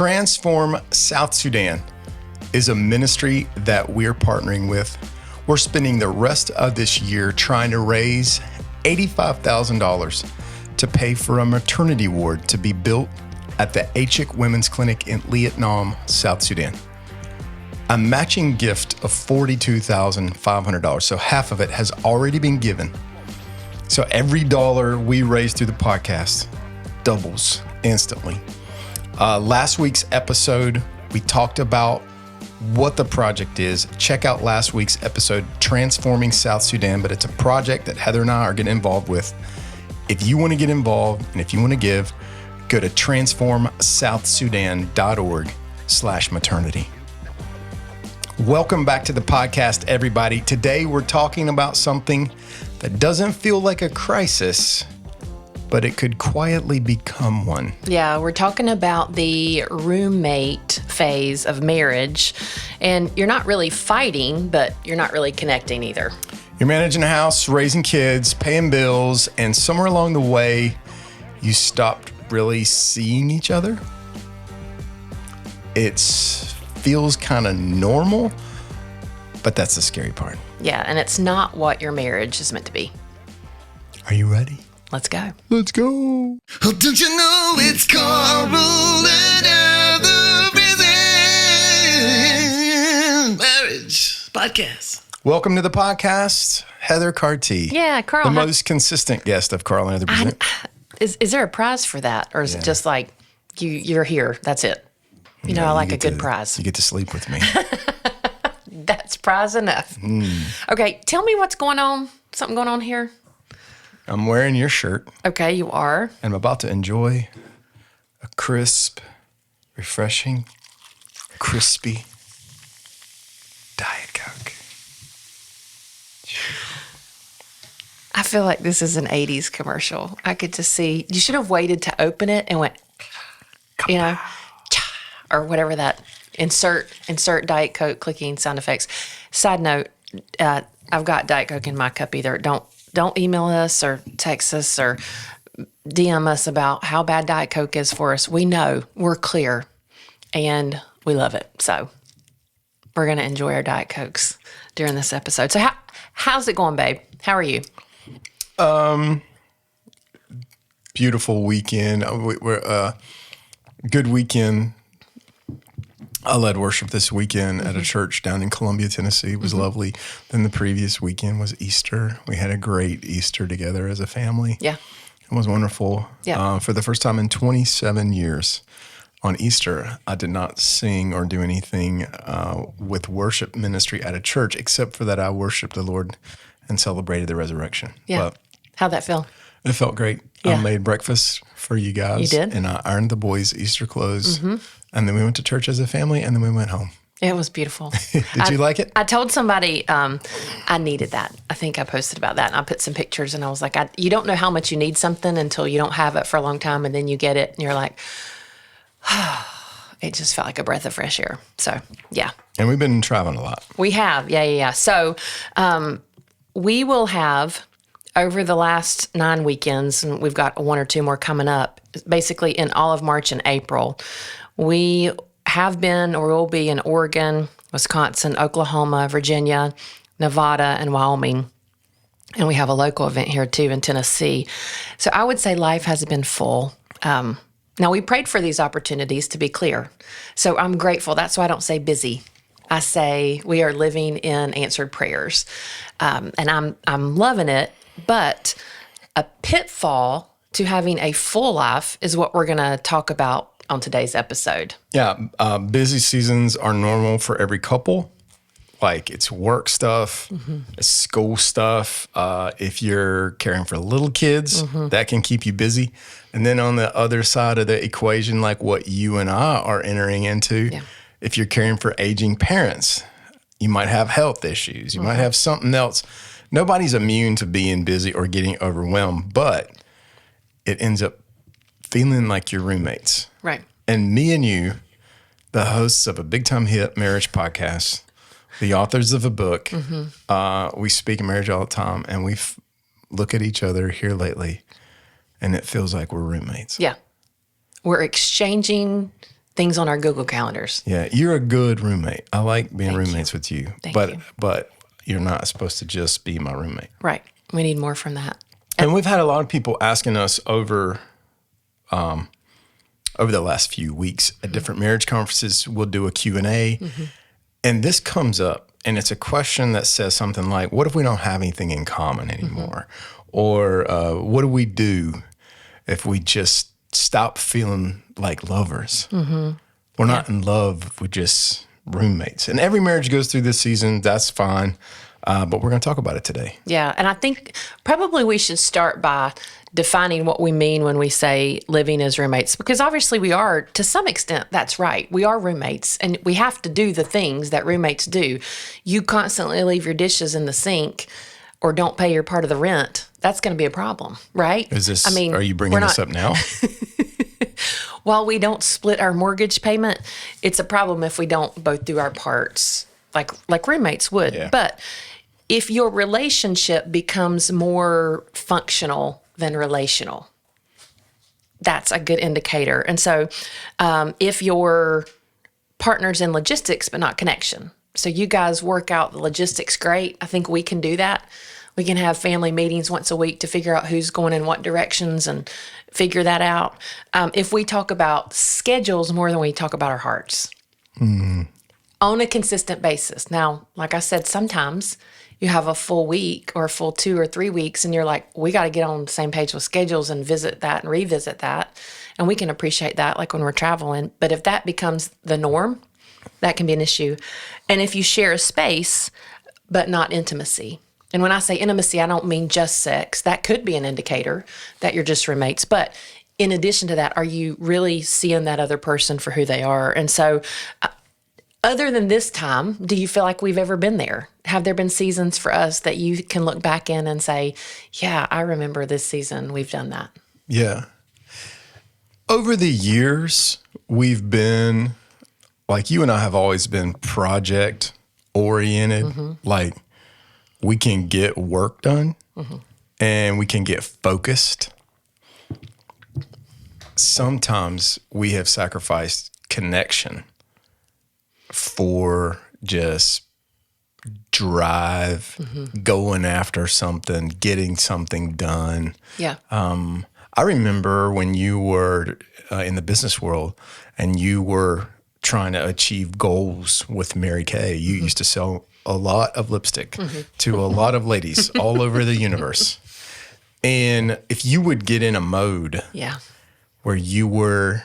Transform South Sudan is a ministry that we're partnering with. We're spending the rest of this year trying to raise $85,000 to pay for a maternity ward to be built at the Achik Women's Clinic in Liat Nam, South Sudan. A matching gift of $42,500, so half of it has already been given. So every dollar we raise through the podcast doubles instantly. Last week's episode, we talked about what the project is. Check out last week's episode, Transforming South Sudan, but it's a project that Heather and I are getting involved with. If you want to get involved and if you want to give, go to transformsouthsudan.org/maternity. Welcome back to the podcast, everybody. Today, we're talking about something that doesn't feel like a crisis, but it could quietly become one. Yeah, we're talking about the roommate phase of marriage. And you're not really fighting, but you're not really connecting either. You're managing a house, raising kids, paying bills, and somewhere along the way, you stopped really seeing each other. It feels kind of normal, but that's the scary part. Yeah, and it's not what your marriage is meant to be. Are you ready? Let's go. Let's go. Oh, don't you know it's called rolling out the prison? Marriage podcast. Welcome to the podcast, Heather Carty. Yeah, Carl. The most consistent guest of Carl and Heather Present. Is there a prize for that? Or is it just like you're here, that's it? You know, I like a good prize. You get to sleep with me. That's prize enough. Okay, tell me what's going on. Something going on here? I'm wearing your shirt. Okay, you are. I'm about to enjoy a crisp, refreshing, crispy Diet Coke. I feel like this is an 80s commercial. I could just see, you should have waited to open it and went, you know, or whatever that, insert Diet Coke clicking sound effects. Side note, I've got Diet Coke in my cup either. Don't email us or text us or DM us about how bad Diet Coke is for us. We know, we're clear, and we love it. So we're going to enjoy our Diet Cokes during this episode. So how's it going, babe? How are you? Beautiful weekend. We're good weekend. I led worship this weekend at a church down in Columbia, Tennessee. It was lovely. Then the previous weekend was Easter. We had a great Easter together as a family. Yeah. It was wonderful. Yeah. For the first time in 27 years on Easter, I did not sing or do anything with worship ministry at a church, except for that I worshiped the Lord and celebrated the resurrection. Yeah. But how'd that feel? it felt great. Yeah. I made breakfast for you guys. You did? And I ironed the boys' Easter clothes. And then we went to church as a family, and then we went home. It was beautiful. Did you like it? I told somebody I needed that. I think I posted about that, and I put some pictures, and I was like, you don't know how much you need something until you don't have it for a long time, and then you get it, and you're like, it just felt like a breath of fresh air. So, yeah. And we've been traveling a lot. We have. Yeah. So we will have, over the last 9 weekends, and we've got 1 or 2 more coming up, basically in all of March and April, we have been or will be in Oregon, Wisconsin, Oklahoma, Virginia, Nevada, and Wyoming. And we have a local event here too in Tennessee. So I would say life has been full. Now, we prayed for these opportunities, to be clear. So I'm grateful. That's why I don't say busy. I say we are living in answered prayers. And I'm loving it. But a pitfall to having a full life is what we're going to talk about on today's episode. Yeah, busy seasons are normal for every couple. Like, it's work stuff, it's school stuff. If you're caring for little kids, that can keep you busy. And then on the other side of the equation, like what you and I are entering into, if you're caring for aging parents, you might have health issues. You might have something else. Nobody's immune to being busy or getting overwhelmed, but it ends up feeling like your roommates. Right. And me and you, the hosts of a big-time hit marriage podcast, the authors of a book, we speak in marriage all the time, and we look at each other here lately, and it feels like we're roommates. Yeah. We're exchanging things on our Google calendars. Yeah, you're a good roommate. I like being Thank roommates with you. Thank but you. but you're not supposed to just be my roommate. Right. We need more from that. And we've had a lot of people asking us over the last few weeks at different marriage conferences. We'll do a Q&A. And this comes up, and it's a question that says something like, what if we don't have anything in common anymore? Or what do we do if we just stop feeling like lovers? We're not in love, we're just roommates. And every marriage goes through this season. That's fine. But we're going to talk about it today. Yeah. And I think probably we should start by defining what we mean when we say living as roommates, because obviously we are, to some extent, that's right. We are roommates and we have to do the things that roommates do. You constantly leave your dishes in the sink or don't pay your part of the rent. That's going to be a problem, right? Are you bringing this up now? While we don't split our mortgage payment, it's a problem if we don't both do our parts like roommates would. Yeah. But if your relationship becomes more functional than relational, that's a good indicator. And so if your partner's in logistics but not connection, so you guys work out the logistics great, I think we can do that. We can have family meetings once a week to figure out who's going in what directions and figure that out. If we talk about schedules more than we talk about our hearts on a consistent basis. Now, like I said, sometimes you have a full week or a full 2 or 3 weeks and you're like, we got to get on the same page with schedules and visit that and revisit that. And we can appreciate that like when we're traveling. But if that becomes the norm, that can be an issue. And if you share a space, but not intimacy. And when I say intimacy, I don't mean just sex. That could be an indicator that you're just roommates. But in addition to that, are you really seeing that other person for who they are? And so other than this time, do you feel like we've ever been there? Have there been seasons for us that you can look back in and say, yeah, I remember this season, we've done that? Yeah. Over the years, we've been, like you and I have always been project oriented. Like we can get work done and we can get focused. Sometimes we have sacrificed connection for just drive, going after something, getting something done. Yeah. I remember when you were in the business world and you were trying to achieve goals with Mary Kay. You used to sell a lot of lipstick to a lot of ladies all over the universe. And if you would get in a mode where you were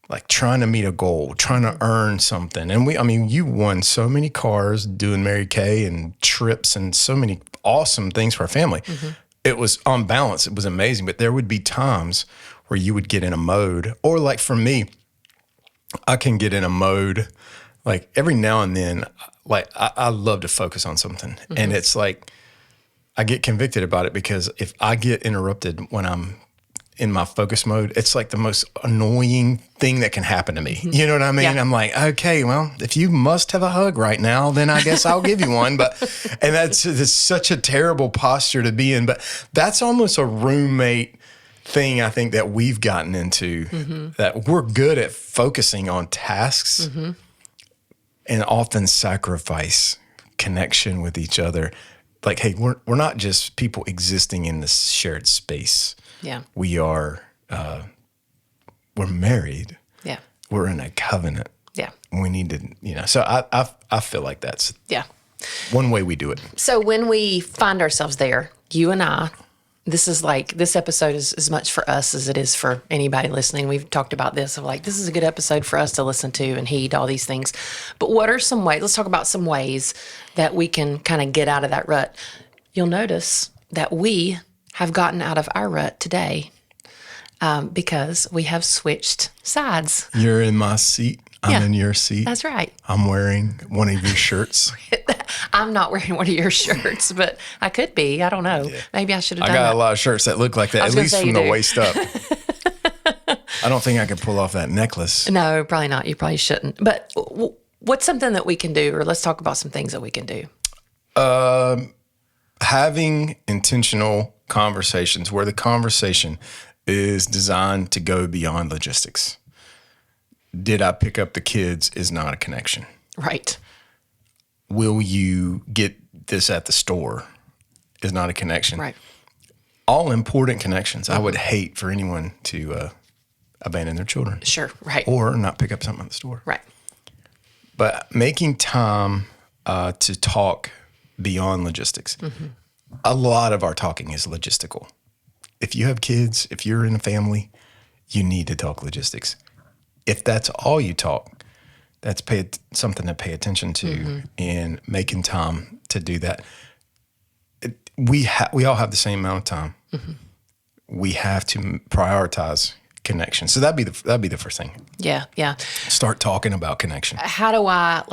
like trying to meet a goal, trying to earn something. And you won so many cars doing Mary Kay and trips and so many awesome things for our family. It was on balance. It was amazing. But there would be times where you would get in a mode, or like for me, I can get in a mode like every now and then, like I love to focus on something. And it's like, I get convicted about it because if I get interrupted when I'm in my focus mode, it's like the most annoying thing that can happen to me. You know what I mean? Yeah. I'm like, okay, well, if you must have a hug right now, then I guess I'll give you one. And that's such a terrible posture to be in. But that's almost a roommate thing I think that we've gotten into, that we're good at focusing on tasks and often sacrifice connection with each other. Like, hey, we're not just people existing in this shared space. Yeah. We are, we're married. Yeah. We're in a covenant. Yeah. We need to, so I feel like that's one way we do it. So when we find ourselves there, you and I, this episode is as much for us as it is for anybody listening. We've talked about this of like, this is a good episode for us to listen to and heed all these things. But what are some ways, let's talk about some ways that we can kind of get out of that rut. You'll notice that we have gotten out of our rut today because we have switched sides. You're in my seat. I'm in your seat. That's right. I'm wearing one of your shirts. I'm not wearing one of your shirts, but I could be. I don't know. Yeah. Maybe I should have done I got that. a lot of shirts that look like that, at least from the waist up. I don't think I could pull off that necklace. No, probably not. You probably shouldn't. But what's something that we can do, or let's talk about some things that we can do? Having intentional conversations where the conversation is designed to go beyond logistics. did I pick up the kids is not a connection. Right. Will you get this at the store is not a connection. Right. All important connections. I would hate for anyone to abandon their children. Sure. Right. Or not pick up something at the store. Right. But making time to talk beyond logistics. A lot of our talking is logistical. If you have kids, if you're in a family, you need to talk logistics. If that's all you talk, that's something to pay attention to and making time to do that. We all have the same amount of time. We have to prioritize connection. So that'd be the first thing. Yeah. Yeah. Start talking about connection. How do I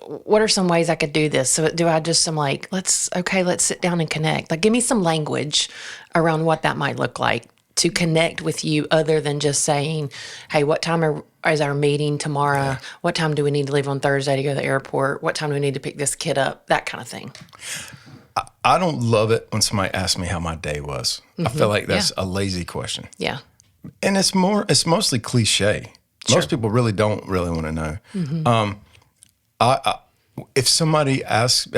what are some ways I could do this? So do I just, I'm like, let's sit down and connect. Like, give me some language around what that might look like to connect with you other than just saying, hey, what time is our meeting tomorrow? Yeah. What time do we need to leave on Thursday to go to the airport? What time do we need to pick this kid up? That kind of thing. I don't love it when somebody asks me how my day was. I feel like that's a lazy question. Yeah. And it's mostly cliche. Sure. Most people really don't want to know. If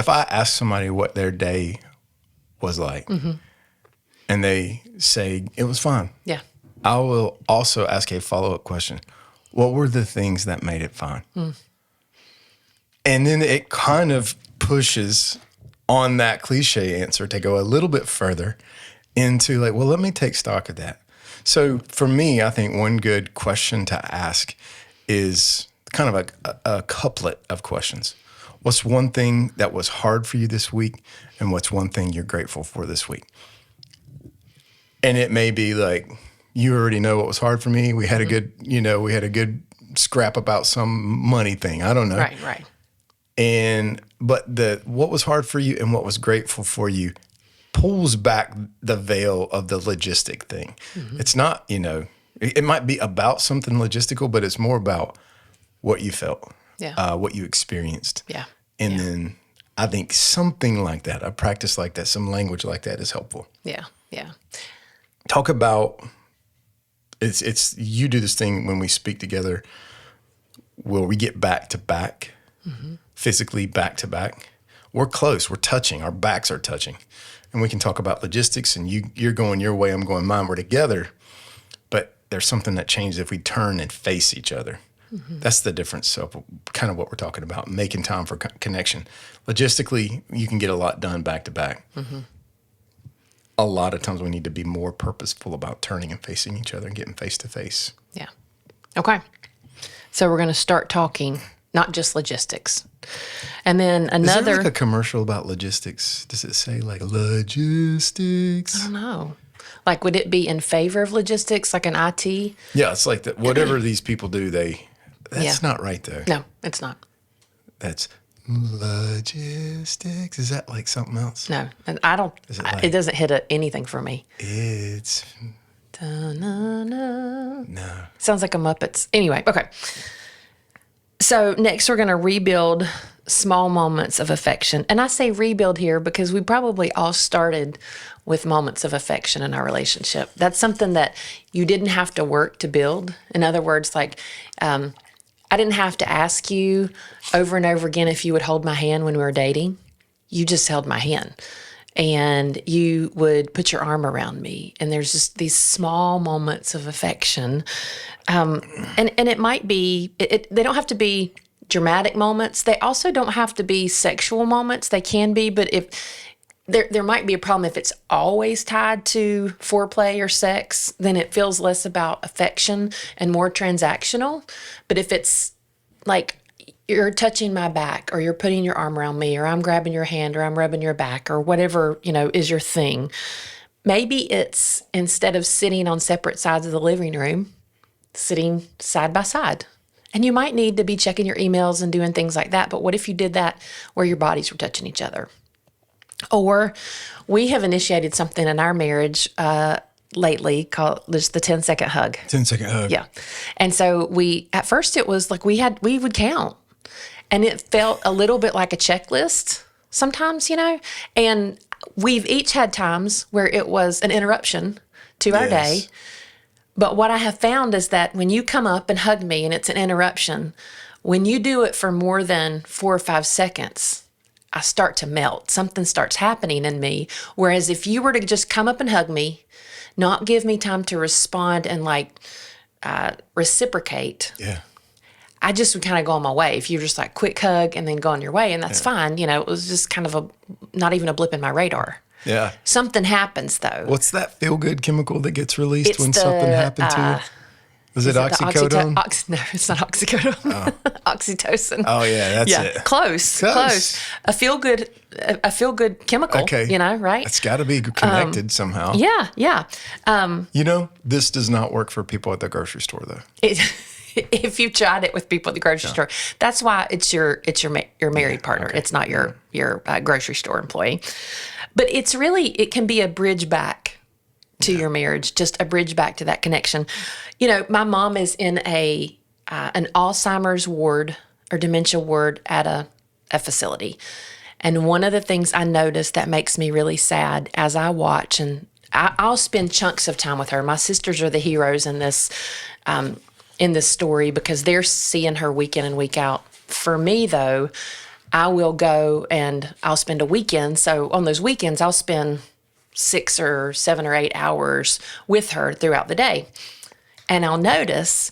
I ask somebody what their day was like and they say it was fine. Yeah. I will also ask a follow-up question. What were the things that made it fine? And then it kind of pushes on that cliche answer to go a little bit further into like, well, let me take stock of that. So for me, I think one good question to ask is kind of a couplet of questions. What's one thing that was hard for you this week? And what's one thing you're grateful for this week? And it may be like, you already know what was hard for me. We had a good scrap about some money thing. I don't know. Right. But what was hard for you and what was grateful for you pulls back the veil of the logistic thing. It's not, it might be about something logistical, but it's more about what you felt, what you experienced. Yeah. And then I think something like that, a practice like that, some language like that is helpful. Yeah. Yeah. Talk about, it's you do this thing when we speak together where we get back to back, physically back to back. We're close, we're touching, our backs are touching. And we can talk about logistics and you're going your way, I'm going mine, we're together. But there's something that changes if we turn and face each other. That's the difference. So kind of what we're talking about, making time for connection. Logistically, you can get a lot done back to back. A lot of times we need to be more purposeful about turning and facing each other and getting face to face. Yeah. Okay. So we're going to start talking, not just logistics. And then another. Is there like a commercial about logistics? Does it say like logistics? I don't know. Like, would it be in favor of logistics, like an IT? Yeah, it's like that. Whatever these people do, that's not right though. No, it's not. That's logistics. Is that like something else? No, and I don't. It doesn't hit anything for me. It's Da-na-na. no. Sounds like a Muppets. Anyway, okay. So next we're going to rebuild small moments of affection. And I say rebuild here because we probably all started with moments of affection in our relationship. That's something that you didn't have to work to build. In other words, like I didn't have to ask you over and over again if you would hold my hand when we were dating. You just held my hand. And you would put your arm around me. And there's just these small moments of affection. And it might be, they don't have to be dramatic moments. They also don't have to be sexual moments. They can be, but if there might be a problem if it's always tied to foreplay or sex, then it feels less about affection and more transactional. But if it's like, you're touching my back or you're putting your arm around me or I'm grabbing your hand or I'm rubbing your back or whatever, is your thing. Maybe it's instead of sitting on separate sides of the living room, sitting side by side. And you might need to be checking your emails and doing things like that. But what if you did that where your bodies were touching each other? Or we have initiated something in our marriage lately called just the 10-second hug. 10-second hug. Yeah. And so at first it was like we would count. And it felt a little bit like a checklist sometimes, and we've each had times where it was an interruption to our day, But what I have found is that when you come up and hug me and it's an interruption, when you do it for more than 4 or 5 seconds, I start to melt. Something starts happening in me. Whereas if you were to just come up and hug me, not give me time to respond and reciprocate, Yeah. I just would kind of go on my way. If you're just like quick hug and then go on your way, and that's fine. It was just kind of not even a blip in my radar. Yeah. Something happens though. What's that feel-good chemical that gets released It's when the, something happened to you? Is it oxycodone? No, it's not oxycodone. Oxytocin. Oh, yeah, that's it. Close. A feel good chemical. Okay. Right? It's got to be connected somehow. Yeah. This does not work for people at the grocery store, though. If you've tried it with people at the grocery store, that's why it's your married partner. Okay. It's not your grocery store employee. But it can be a bridge back to your marriage, just a bridge back to that connection. My mom is in an Alzheimer's ward or dementia ward at a facility. And one of the things I noticed that makes me really sad as I watch, and I'll spend chunks of time with her. My sisters are the heroes in this story because they're seeing her week in and week out. For me, though, I will go and I'll spend a weekend. So on those weekends, I'll spend 6 or 7 or 8 hours with her throughout the day. And I'll notice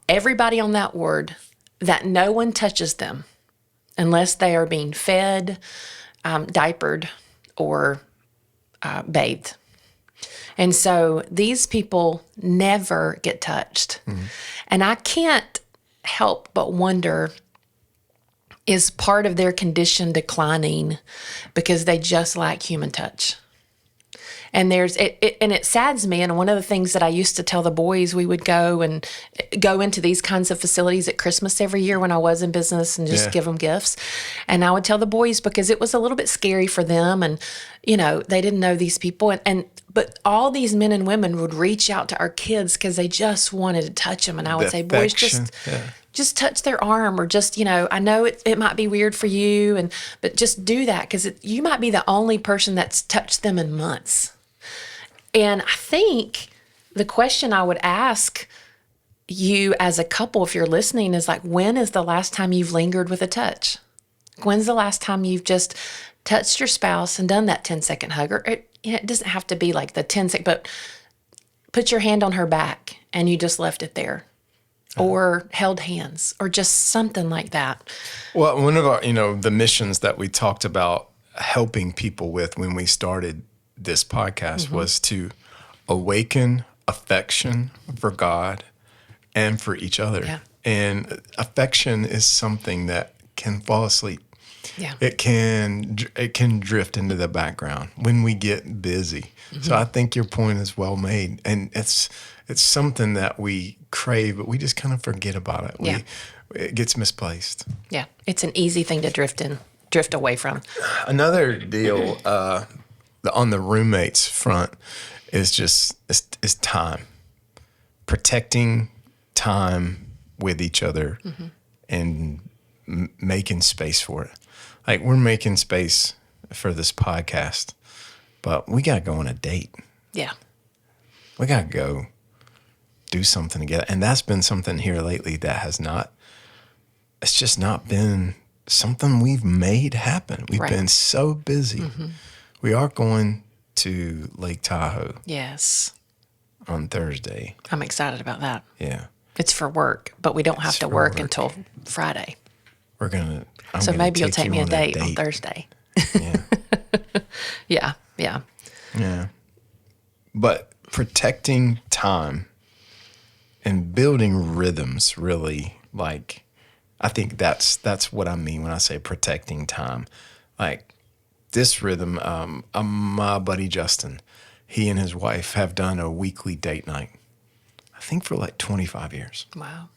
everybody on that ward that no one touches them unless they are being fed, diapered, or bathed. And so these people never get touched. Mm-hmm. And I can't help but wonder, is part of their condition declining because they just lack human touch? And it saddens me. And one of the things that I used to tell the boys, we would go into these kinds of facilities at Christmas every year when I was in business and just give them gifts. And I would tell the boys because it was a little bit scary for them. And, they didn't know these people. But all these men and women would reach out to our kids because they just wanted to touch them. And I would say, boys, just touch their arm, or just, I know it might be weird for you, but just do that because you might be the only person that's touched them in months. And I think the question I would ask you as a couple, if you're listening, is like, when is the last time you've lingered with a touch? When's the last time you've just touched your spouse and done that 10-second hug? Or it doesn't have to be like the 10-second, but put your hand on her back and you just left it there. Or held hands, or just something like that. Well, one of our, the missions that we talked about helping people with when we started this podcast was to awaken affection for God and for each other. Yeah. And affection is something that can fall asleep. Yeah. It can drift into the background when we get busy. Mm-hmm. So I think your point is well made, and it's something that we crave, but we just kind of forget about it. Yeah. It gets misplaced. Yeah, it's an easy thing to drift away from. Another deal on the roommates front is is time, protecting time with each other, and making space for it. Like, we're making space for this podcast, but we got to go on a date. Yeah. We got to go do something together. And that's been something here lately that it's just not been something we've made happen. We've been so busy. Mm-hmm. We are going to Lake Tahoe. Yes. On Thursday. I'm excited about that. Yeah. It's for work, but we don't have to work until Friday. So maybe you'll take me a date on Thursday. Yeah. Yeah. But protecting time and building rhythms, really, like, I think that's what I mean when I say protecting time. Like, this rhythm, my buddy Justin, he and his wife have done a weekly date night, I think for like 25 years. Wow.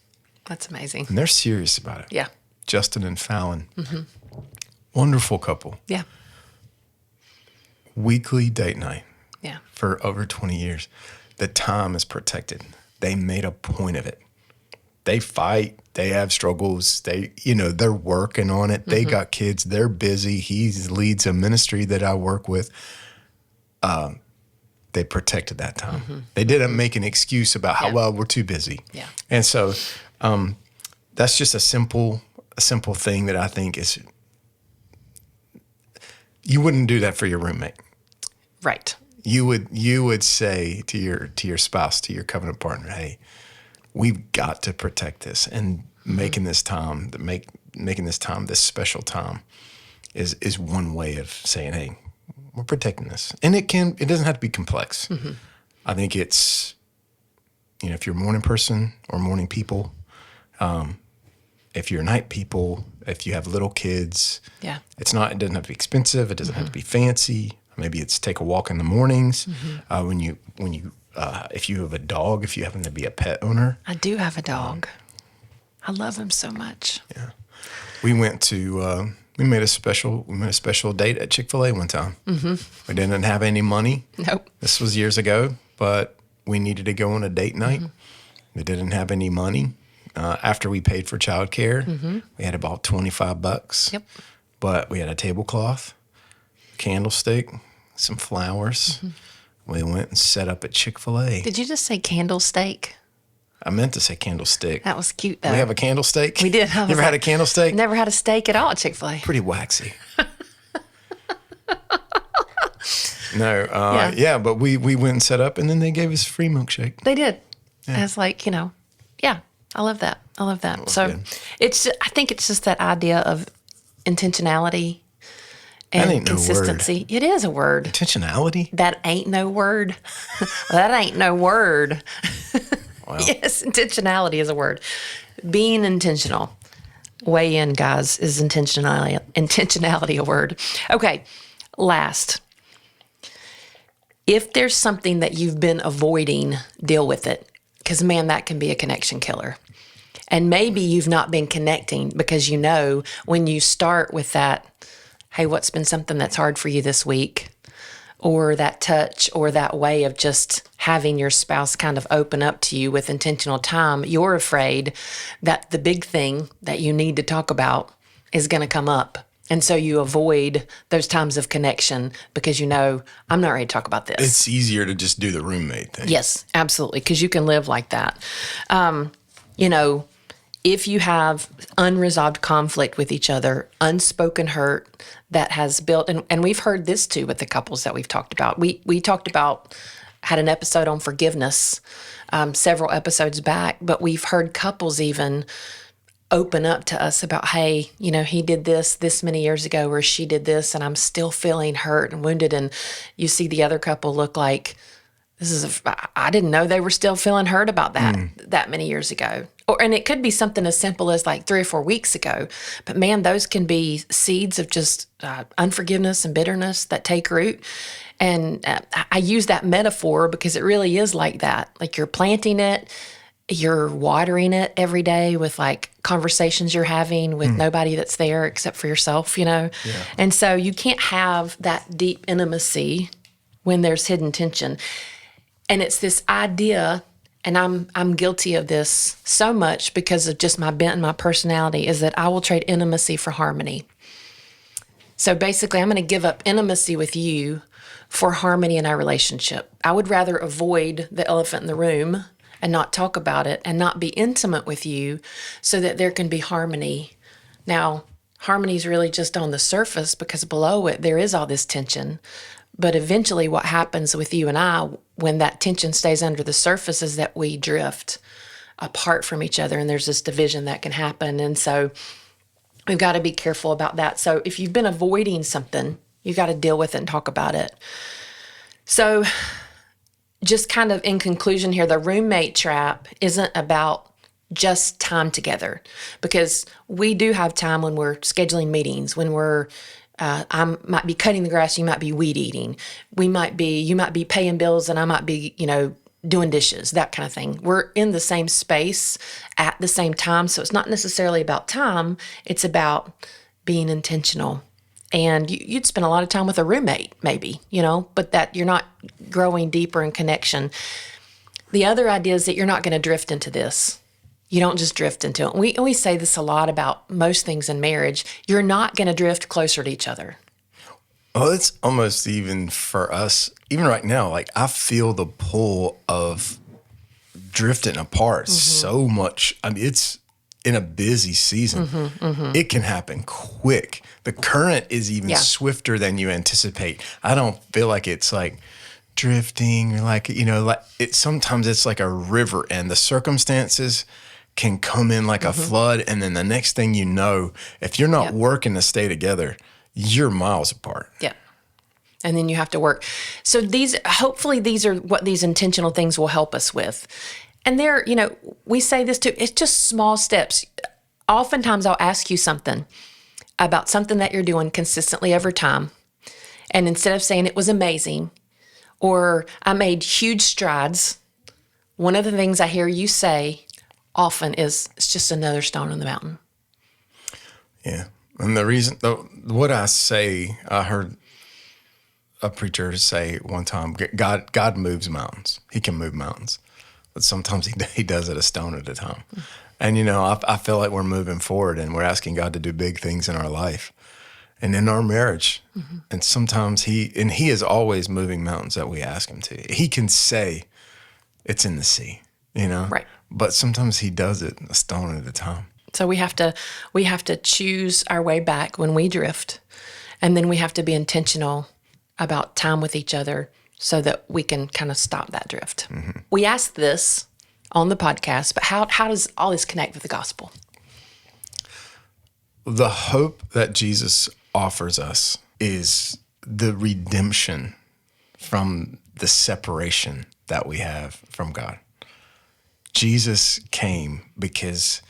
That's amazing. And they're serious about it. Yeah. Justin and Fallon. Mm-hmm. Wonderful couple. Yeah. Weekly date night. Yeah. For over 20 years. The time is protected. They made a point of it. They fight. They have struggles. They're working on it. They got kids. They're busy. He leads a ministry that I work with. they protected that time. They didn't make an excuse about how, well, we're too busy. Yeah. And so that's just a simple thing that I think is, you wouldn't do that for your roommate. Right. You would say to your spouse, to your covenant partner, hey, we've got to protect this, and making this time, this special time is one way of saying, hey, we're protecting this. And it doesn't have to be complex. I think it's, if you're a morning person or morning people, if you're night people, if you have little kids, it doesn't have to be expensive. It doesn't have to be fancy. Maybe it's take a walk in the mornings. If you have a dog, if you happen to be a pet owner. I do have a dog. I love him so much. Yeah. We made a special date at Chick-fil-A one time. We didn't have any money. Nope. This was years ago, but we needed to go on a date night. We didn't have any money. After we paid for childcare, we had about $25. Yep. But we had a tablecloth, candlestick, some flowers. We went and set up at Chick-fil-A. Did you just say candlestick? I meant to say candlestick. That was cute, though. We have a candlestick? We did. You ever had a candlestick? Never had a steak at all at Chick-fil-A. Pretty waxy. No, but we went and set up, and then they gave us a free milkshake. They did. Yeah. I was like, I love that. So good. I think it's just that idea of intentionality and That ain't no consistency. It is a word. Intentionality? That ain't no word. That ain't no word. Wow. Yes, intentionality is a word. Being intentional. Weigh in, guys. Is intentionality a word? Okay, last. If there's something that you've been avoiding, deal with it. Because, man, that can be a connection killer. And maybe you've not been connecting because when you start with that, hey, what's been something that's hard for you this week? Or that touch or that way of just having your spouse kind of open up to you with intentional time, you're afraid that the big thing that you need to talk about is going to come up. And so you avoid those times of connection because I'm not ready to talk about this. It's easier to just do the roommate thing. Yes, absolutely, because you can live like that. If you have unresolved conflict with each other, unspoken hurt that has built, and we've heard this too with the couples that we've talked about. We had an episode on forgiveness several episodes back, but we've heard couples even open up to us about, hey, he did this many years ago, or she did this, and I'm still feeling hurt and wounded. And you see the other couple look like, I didn't know they were still feeling hurt about that many years ago. And it could be something as simple as like 3 or 4 weeks ago. But man, those can be seeds of just unforgiveness and bitterness that take root. And I use that metaphor because it really is like that. Like you're planting it, you're watering it every day with like conversations you're having with nobody that's there except for yourself, Yeah. And so you can't have that deep intimacy when there's hidden tension. And it's this idea, and I'm guilty of this so much because of just my bent and my personality, is that I will trade intimacy for harmony. So basically, I'm going to give up intimacy with you for harmony in our relationship. I would rather avoid the elephant in the room and not talk about it and not be intimate with you so that there can be harmony. Now, harmony is really just on the surface because below it, there is all this tension. But eventually what happens with you and I when that tension stays under the surface is that we drift apart from each other, and there's this division that can happen. And so we've got to be careful about that. So if you've been avoiding something, you've got to deal with it and talk about it. So just kind of in conclusion here, the roommate trap isn't about just time together, because we do have time when we're scheduling meetings, when we're I might be cutting the grass, you might be weed eating. You might be paying bills, and I might be, doing dishes, that kind of thing. We're in the same space at the same time. So it's not necessarily about time. It's about being intentional. And you'd spend a lot of time with a roommate, maybe, but that you're not growing deeper in connection. The other idea is that you're not going to drift into this. You don't just drift into it. We say this a lot about most things in marriage. You're not going to drift closer to each other. Well, it's almost even for us, even right now, like I feel the pull of drifting apart so much. I mean, it's in a busy season. It can happen quick. The current is even swifter than you anticipate. I don't feel like it's like drifting or like, like sometimes it's like a river and the circumstances can come in like a flood. And then the next thing you know, if you're not working to stay together, you're miles apart. Yeah. And then you have to work. So hopefully these are what these intentional things will help us with. And we say this too, it's just small steps. Oftentimes I'll ask you something about something that you're doing consistently over time. And instead of saying it was amazing or I made huge strides, one of the things I hear you say often is it's just another stone on the mountain. Yeah. And the reason, what I say, I heard a preacher say one time, God moves mountains. He can move mountains. But sometimes he does it a stone at a time. And, I feel like we're moving forward and we're asking God to do big things in our life and in our marriage. And sometimes he is always moving mountains that we ask him to. He can say it's in the sea, Right. But sometimes he does it a stone at a time. So we have to choose our way back when we drift. And then we have to be intentional about time with each other so that we can kind of stop that drift. We asked this on the podcast, but how does all this connect with the gospel? The hope that Jesus offers us is the redemption from the separation that we have from God. Jesus came because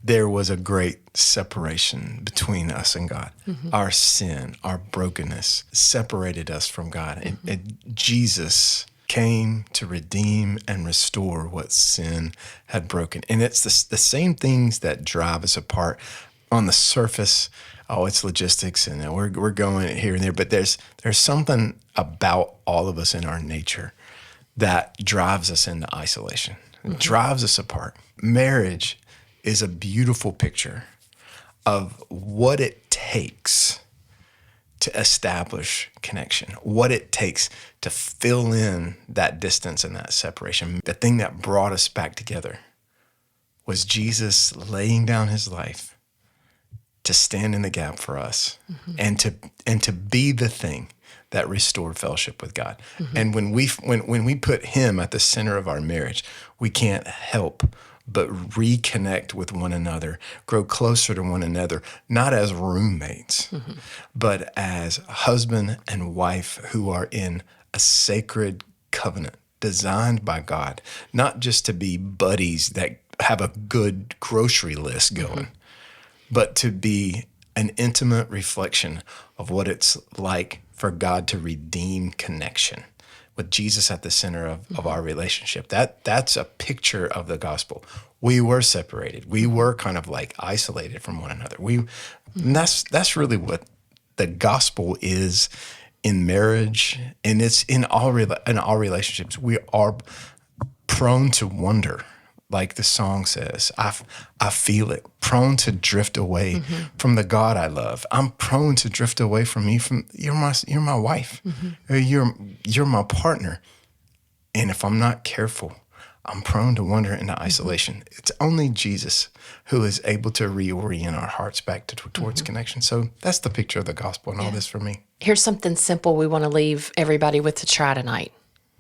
there was a great separation between us and God. Our sin, our brokenness separated us from God. And Jesus came to redeem and restore what sin had broken. And it's the same things that drive us apart on the surface. Oh, it's logistics and we're going here and there. But there's something about all of us in our nature that drives us into isolation, drives us apart. Marriage is a beautiful picture of what it takes to establish connection, what it takes to fill in that distance and that separation. The thing that brought us back together was Jesus laying down his life to stand in the gap for us and to be the thing that restored fellowship with God. And when we put him at the center of our marriage, we can't help but reconnect with one another, grow closer to one another, not as roommates, but as husband and wife who are in a sacred covenant designed by God, not just to be buddies that have a good grocery list going, but to be an intimate reflection of what it's like for God to redeem connection with Jesus at the center of our relationship. That's a picture of the gospel. We were separated. We were kind of like isolated from one another. And that's really what the gospel is in marriage, and it's in all relationships. We are prone to wonder, like the song says. I feel it. Prone to drift away from the God I love. I'm prone to drift away from you. You're my wife. Or you're my partner. And if I'm not careful, I'm prone to wander into isolation. It's only Jesus who is able to reorient our hearts back towards connection. So that's the picture of the gospel and all this for me. Here's something simple we want to leave everybody with to try tonight.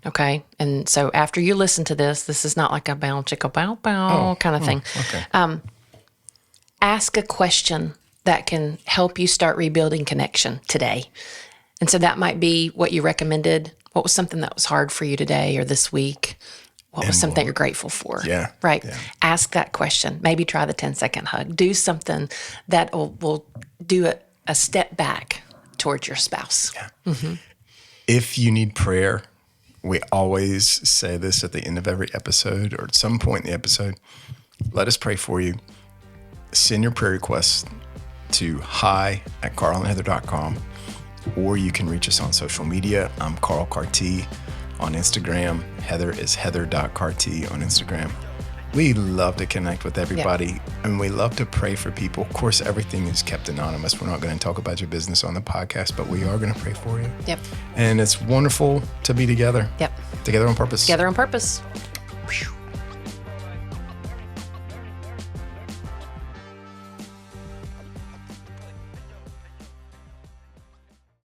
Okay. And so after you listen to this is not like a bow, chicka, bow, bow kind of thing. Okay. Ask a question that can help you start rebuilding connection today. And so that might be what you recommended. What was something that was hard for you today or this week? What was something that you're grateful for? Yeah. Right. Yeah. Ask that question. Maybe try the 10-second hug. Do something that will do a step back towards your spouse. Yeah. If you need prayer, we always say this at the end of every episode or at some point in the episode. Let us pray for you. Send your prayer requests to hi@carlandheather.com, or you can reach us on social media. I'm Carl Carty on Instagram. Heather is heather.carty on Instagram. We love to connect with everybody, and we love to pray for people. Of course, everything is kept anonymous. We're not going to talk about your business on the podcast, but we are going to pray for you. Yep. And it's wonderful to be together. Yep. Together on purpose. Together on purpose. Whew.